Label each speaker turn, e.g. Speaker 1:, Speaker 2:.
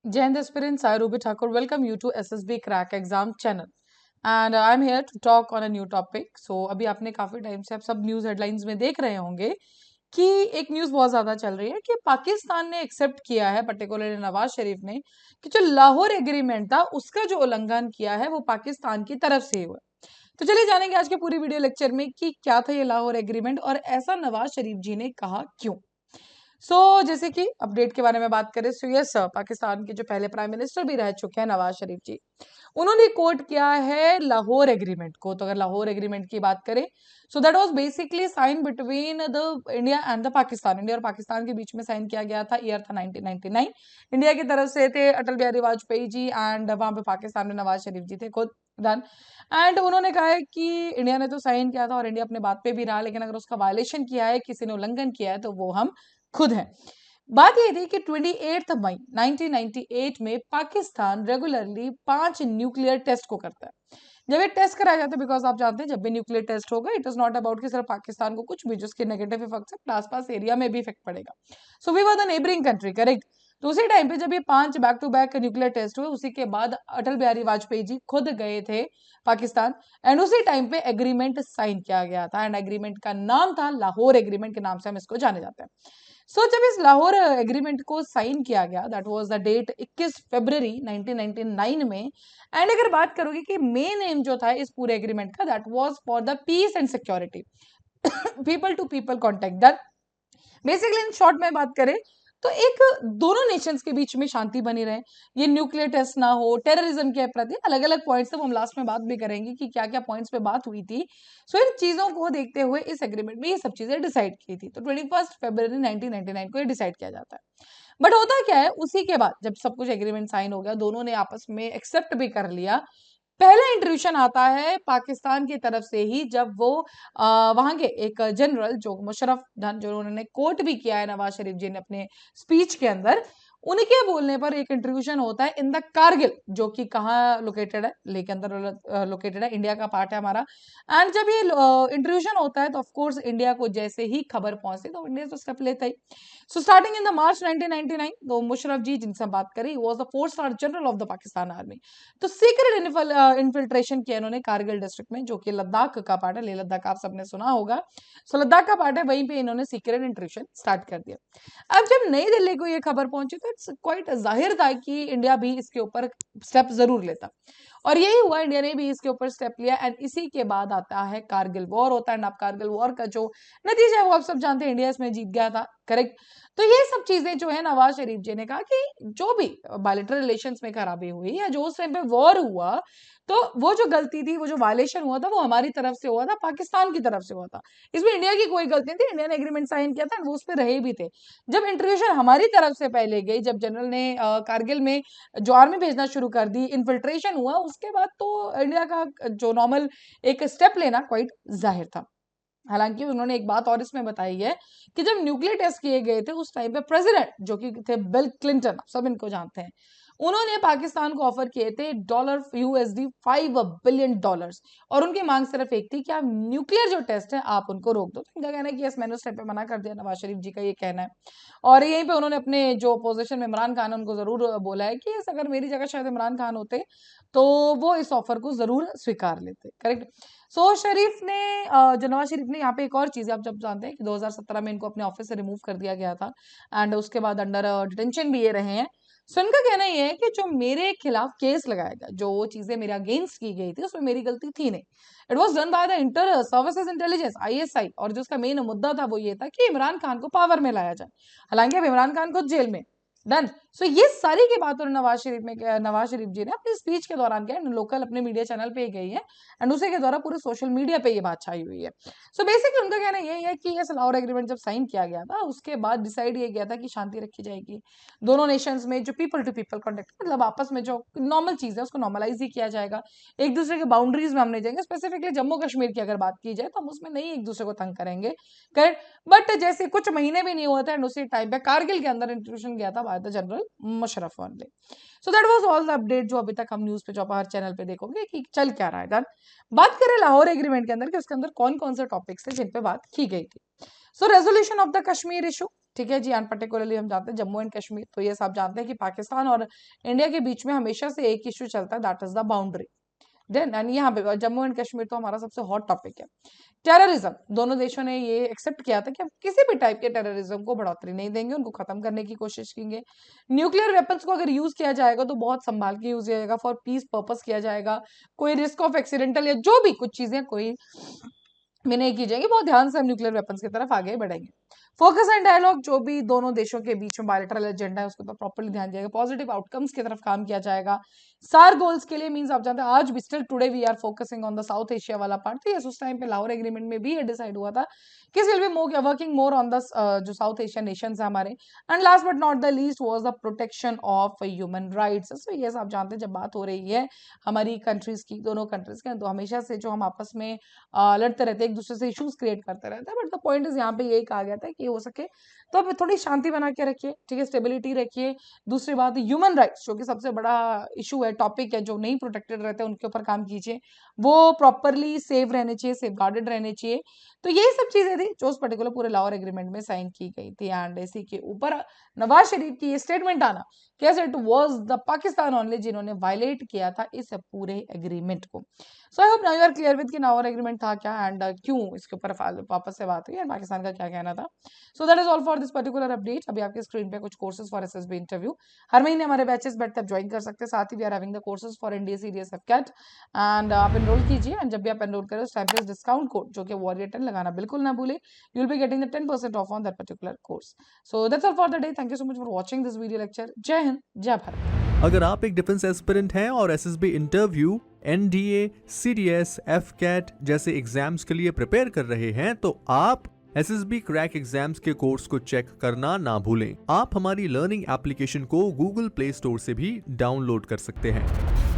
Speaker 1: Jai Hind aspirant Sai Ruby Thakur, welcome you to SSB Crack Exam channel. And I'm here to talk on a new topic. So अभी आपने काफी time से आप सब news headlines में देख रहे होंगे कि एक न्यूज बहुत ज्यादा चल रही है कि पाकिस्तान ने एक्सेप्ट किया है, पर्टिकुलरली नवाज शरीफ ने, कि जो लाहौर एग्रीमेंट था उसका जो उल्लंघन किया है वो पाकिस्तान की तरफ से हुआ। तो चलिए जानेंगे आज के पूरी वीडियो लेक्चर में कि क्या था ये लाहौर एग्रीमेंट और ऐसा नवाज शरीफ जी ने कहा क्यों। जैसे कि अपडेट के बारे में बात करें, सो यस, पाकिस्तान के जो पहले प्राइम मिनिस्टर भी रह चुके हैं नवाज शरीफ जी, उन्होंने कोट किया है लाहौर एग्रीमेंट को। तो अगर लाहौर एग्रीमेंट की बात करें, so that was basically sign between the India and the Pakistan. India और पाकिस्तान के बीच में साइन किया गया था। ईयर था 1999। इंडिया की तरफ से थे अटल बिहारी वाजपेयी जी एंड वहां पे पाकिस्तान में नवाज शरीफ जी थे खुद। डन। एंड उन्होंने कहा है कि इंडिया ने तो साइन किया था और इंडिया अपने बात पे भी रहा, लेकिन अगर उसका वायलेशन किया है, किसी ने उल्लंघन किया है, तो वो हम खुद हैं। बात ये थी कि 28 मई 1998 में पाकिस्तान रेगुलरली 5 न्यूक्लियर टेस्ट को करता है। जब ये टेस्ट कराया जाता है, बिकॉज आप जानते हैं जब भी न्यूक्लियर टेस्ट होगा, इट इज नॉट अबाउट कि सिर्फ पाकिस्तान को कुछ भी, जिसके नेगेटिव इफेक्ट से आसपास एरिया में भी इफेक्ट पड़ेगा। So we were the neighbouring country, correct. तो उसी टाइम पे जब ये 5 back to back nuclear test हुए, उसी के बाद अटल बिहारी वाजपेयी जी खुद गए थे पाकिस्तान, एंड उसी टाइम पे एग्रीमेंट साइन किया गया था, एंड एग्रीमेंट का नाम था लाहौर एग्रीमेंट के नाम से हम इसको जाने जाते हैं। जब इस लाहौर एग्रीमेंट को साइन किया गया, दैट वाज द डेट 21 फरवरी 1999 में। एंड अगर बात करोगे कि मेन एम जो था इस पूरे एग्रीमेंट का, that was for the peace and security, people to people contact. That basically in short में बात करें तो एक दोनों नेशंस के बीच में शांति बनी रहे, ये न्यूक्लियर टेस्ट ना हो, टेररिज्म के प्रति अलग अलग पॉइंट्स हम लास्ट में बात भी करेंगे कि क्या क्या पॉइंट्स पे बात हुई थी। इन चीजों को देखते हुए इस एग्रीमेंट में ये सब चीजें डिसाइड की थी। तो 21 फरवरी 1999 को ये डिसाइड किया जाता है। बट होता क्या है, उसी के बाद जब सब कुछ एग्रीमेंट साइन हो गया, दोनों ने आपस में एक्सेप्ट भी कर लिया, पहला इंट्रूशन आता है पाकिस्तान की तरफ से ही, जब वो वहां के एक जनरल जो मुशर्रफ खान, जो उन्होंने कोट भी किया है नवाज शरीफ जी ने अपने स्पीच के अंदर, उनके बोलने पर एक इंट्रूशन होता है इन द कारगिल, जो कि कहाँ लोकेटेड है, लेके अंदर लोकेटेड है, इंडिया का पार्ट है हमारा। एंड जब ये इंट्रूशन होता है तो ऑफ कोर्स इंडिया को जैसे ही खबर पहुंचती तो इंडिया तो स्टेप लेता ही। स्टार्टिंग इन द मार्च 1999, तो मुशर्रफ जी जिनसे हम बात करें, was the 4 star general of the Pakistan army. तो सीक्रेट इन्फिल्ट्रेशन किया इन्होंने कारगिल डिस्ट्रिक्ट में, जो कि लद्दाख का पार्ट है, लेह लद्दाख आप सबने सुना होगा। लद्दाख का पार्ट है, वहीं पे इन्होंने सीक्रेट इंट्रूशन स्टार्ट कर दिया। अब जब नई दिल्ली को ये खबर पहुंची तो इट्स क्वाइट जाहिर था कि इंडिया भी इसके ऊपर स्टेप जरूर लेता, और यही हुआ, इंडिया ने भी इसके ऊपर स्टेप लिया। एंड इसी के बाद आता है कारगिल वॉर होता है। एंड आप कारगिल वॉर का जो नतीजा है वो आप सब जानते हैं, इंडिया इसमें जीत गया था, करेक्ट। तो ये सब चीजें जो है, नवाज शरीफ जी ने कहा कि जो भी बायलैटरल रिलेशंस में खराबी हुई या जो उस टाइम पे वॉर हुआ, तो वो जो गलती थी, वो जो वायलेशन हुआ था, वो हमारी तरफ से हुआ था, पाकिस्तान की तरफ से हुआ था। इसमें इंडिया की कोई गलती नहीं थी, इंडिया ने एग्रीमेंट साइन किया था, वो उस पर रहे भी थे। जब इंटरव्यूशन हमारी तरफ से पहले गई, जब जनरल ने कारगिल में जो आर्मी भेजना शुरू कर दी, इन्फिल्ट्रेशन हुआ, उसके बाद तो इंडिया का जो नॉर्मल एक स्टेप लेना क्वाइट जाहिर था। हालांकि उन्होंने एक बात और इसमें बताई है कि जब न्यूक्लियर टेस्ट किए गए थे, उस टाइम पे प्रेसिडेंट जो कि थे बिल क्लिंटन, सब इनको जानते हैं, उन्होंने पाकिस्तान को ऑफर किए थे डॉलर $5 बिलियन, और उनकी मांग सिर्फ एक थी कि आप न्यूक्लियर जो टेस्ट है आप उनको रोक दो। तो इनका कहना है कि यस, मैंने उस टाइम पे मना कर दिया, नवाज शरीफ जी का ये कहना है। और यहीं पे उन्होंने अपने जो अपोजिशन में इमरान खान है, उनको जरूर बोला है कि यस, अगर मेरी जगह शायद इमरान खान होते तो वो इस ऑफर को जरूर स्वीकार लेते, करेक्ट। शरीफ ने जो नवाज शरीफ ने यहाँ पे एक और चीज आप जब जानते हैं कि 2017 में इनको अपने ऑफिस से रिमूव कर दिया गया था, एंड उसके बाद अंडर डिटेंशन भी ये रहे हैं। इनका कहना ये है कि जो मेरे खिलाफ केस लगाया गया, जो वो चीजें मेरे अगेंस्ट की गई थी, उसमें मेरी गलती थी नहीं। It was done by the inter services intelligence, ISI, और जो उसका मेन मुद्दा था वो ये था कि इमरान खान को पावर में लाया जाए। हालांकि अब इमरान खान को जेल में। डन। ये सारी की बात नवाज शरीफ जी ने अपनी स्पीच के दौरान किया, लोकल अपने मीडिया चैनल पे गई है, एंड उसी के द्वारा पूरे सोशल मीडिया पे ये बात छाई हुई है। बेसिकली उनका कहना यही है कि ये लाहौर एग्रीमेंट जब साइन किया गया था, उसके बाद डिसाइड ये किया था कि शांति रखी जाएगी, दोनों नेशंस में जो पीपल टू पीपल कॉन्टेक्ट, मतलब आपस में जो नॉर्मल चीज है उसको नॉर्मलाइज ही किया जाएगा, एक दूसरे के बाउंड्रीज में हम नहीं जाएंगे। स्पेसिफिकली जम्मू कश्मीर की अगर बात की जाए तो हम उसमें नहीं एक दूसरे को तंग करेंगे, करेक्ट। बट जैसे कुछ महीने भी नहीं हुए थे, एंड उसी टाइम पे कारगिल के अंदर इंट्रूशन गया था by the general Musharraf only. That was all the update जो अभी तक हम न्यूज पे, जो आप हर चैनल पे देखोगे कि चल क्या रहा है। डन। बात करें लाहौर एग्रीमेंट के अंदर कि उसके अंदर कौन कौन से टॉपिक्स थे जिन पे बात की गई थी। Resolution of the Kashmir issue, ठीक है जी। एंड पर्टिकुलरली हम जानते हैं जम्मू एंड कश्मीर, तो ये सब जानते हैं कि पाकिस्तान और इंडिया के बीच में हमेशा से एक इश्यू चलता है, that is the boundary. Then and यहाँ पे जम्मू एंड कश्मीर तो हमारा सबसे हॉट टॉपिक है। टेररिज्म, दोनों देशों ने ये एक्सेप्ट किया था कि हम किसी भी टाइप के टेररिज्म को बढ़ोतरी नहीं देंगे, उनको खत्म करने की कोशिश करेंगे। न्यूक्लियर वेपन्स को अगर यूज किया जाएगा तो बहुत संभाल के यूज किया जाएगा, फॉर पीस पर्पस किया जाएगा। कोई रिस्क ऑफ एक्सीडेंटल या जो भी कुछ चीजें कोई में नहीं की जाएगी, बहुत ध्यान से हम न्यूक्लियर वेपन्स की तरफ आगे बढ़ेंगे। फोकस एंड डायलॉग, जो भी दोनों देशों के बीच में बायलैटरल एजेंडा है उसके ऊपर प्रॉपर्ली ध्यान दिया जाएगा, पॉजिटिव आउटकम्स की तरफ काम किया जाएगा। सार गोल्स के लिए मींस आप जानते हैं आज भी still today we are focusing on the South Asia वाला पार्ट। तो यस, उस टाइम पे लाहौर एग्रीमेंट में भी ये डिसाइड हुआ था कि will be working more on the जो साउथ एशियन नेशंस है हमारे। And last but not the least was the protection of human rights. So yes, आप जानते हैं जब बात हो रही है हमारी कंट्रीज की, दोनों कंट्रीज के, तो हमेशा से जो हम आपस में लड़ते रहते हैं, एक दूसरे से इश्यूज क्रिएट करते रहते हैं, बट द पॉइंट इज यहाँ पे यही कहा गया था कि हो सके तो आप थोड़ी शांति बना के रखिए, ठीक है, स्टेबिलिटी रखिए। दूसरी बात, ह्यूमन राइट्स जो कि सबसे बड़ा इशू है, टॉपिक है, जो नहीं प्रोटेक्टेड रहते हैं उनके ऊपर काम कीजिए, वो प्रॉपरली सेव रहने चाहिए, सेफ गार्डेड रहने चाहिए। तो यही सब चीजें थी जो उस पर्टिकुलर पूरे लाहौर एग्रीमेंट में साइन की गई थी। एंड इसी के ऊपर नवाज शरीफ की ये स्टेटमेंट आना, कैसे it was the Pakistan only जिन्होंने वायलेट किया था इस पूरे एग्रीमेंट को। So I hope now you are clear with कि लाहौर एग्रीमेंट था क्या एंड क्यों इसके ऊपर वापस से बात हुई और पाकिस्तान का क्या कहना था। So that is all for this particular update. अभी आपके स्क्रीन पे कुछ कोर्सेज फॉर एसएसबी इंटरव्यू, हर महीने हमारे बैचेस बैठते आप ज्वाइन कर सकते हैं। साथ ही we are having the courses for NDA CDS AFCAT and आप एनरोल कीजिए। एंड जब भी आप एनरोल करें उस टाइम पे डिस्काउंट कोड जो कि वॉरियर 10 लगाना बिल्कुल ना भूले, you will be getting the 10% of on that particular course. So that's all for the day. Thank you so much for watching this video lecture. जय हिंद, जय भारत।
Speaker 2: अगर आप एक डिफेंस एस्पिरेंट हैं और एसएसबी इंटरव्यू, एनडीए, सीडीएस, एफकेट जैसे exams के लिए प्रिपेयर कर रहे हैं तो आप एसएसबी क्रैक एग्जाम्स के कोर्स को चेक करना ना भूलें। आप हमारी लर्निंग एप्लीकेशन को गूगल प्ले स्टोर से भी डाउनलोड कर सकते हैं।